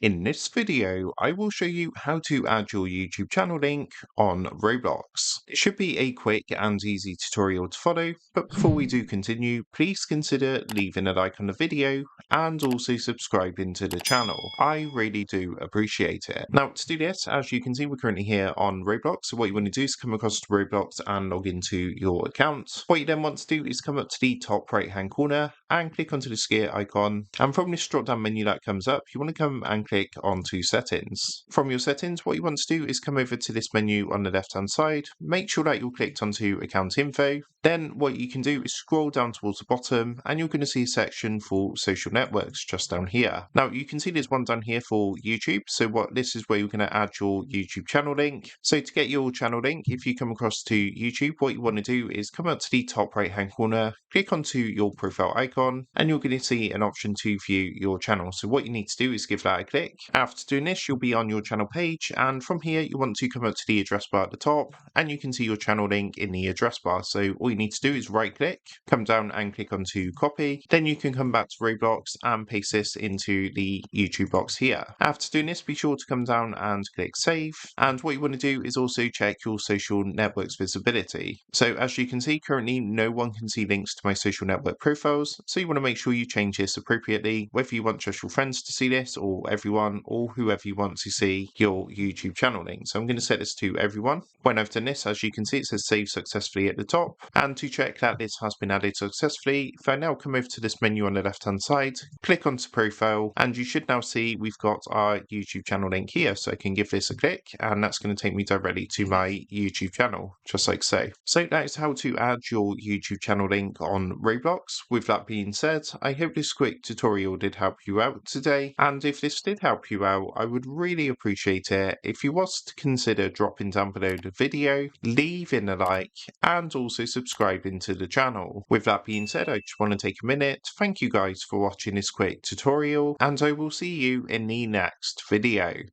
In this video, I will show you how to add your YouTube channel link on Roblox. It should be a quick and easy tutorial to follow, but before we do continue, please consider leaving a like on the video and also subscribing to the channel. I really do appreciate it. Now, to do this, as you can see, we're currently here on Roblox. So what you want to do is come across to Roblox and log into your account. What you then want to do is come up to the top right hand corner and click onto the gear icon. And from this drop down menu that comes up, you want to come and click onto settings. From your settings, what you want to do is come over to this menu on the left hand side, make sure that you're clicked onto account info. Then what you can do is scroll down towards the bottom and you're going to see a section for social networks just down here. Now you can see there's one down here for YouTube. So this is where you're going to add your YouTube channel link. So to get your channel link, if you come across to YouTube, what you want to do is come up to the top right hand corner, click onto your profile icon, and you're going to see an option to view your channel. So what you need to do is give that a click. After doing this, you'll be on your channel page, and from here you want to come up to the address bar at the top and you can see your channel link in the address bar. So all you need to do is right click, come down and click onto copy. Then you can come back to Roblox and paste this into the YouTube box here. After doing this, be sure to come down and click save. And what you want to do is also check your social networks visibility. So as you can see, currently no one can see links to my social network profiles. So you want to make sure you change this appropriately, whether you want just your friends to see this or everyone or whoever you want to see your YouTube channel link. So I'm going to set this to everyone. When I've done this, as you can see, it says save successfully at the top. And to check that this has been added successfully, if I now come over to this menu on the left hand side, click onto profile, and you should now see we've got our YouTube channel link here. So I can give this a click and that's going to take me directly to my YouTube channel, just like so. So that is how to add your YouTube channel link on Roblox. With that being said, I hope this quick tutorial did help you out today, and if this did help you out, I would really appreciate it if you was to consider dropping down below the video, leaving a like, and also subscribing to the channel. With that being said, I just want to take a minute to thank you guys for watching this quick tutorial, and I will see you in the next video.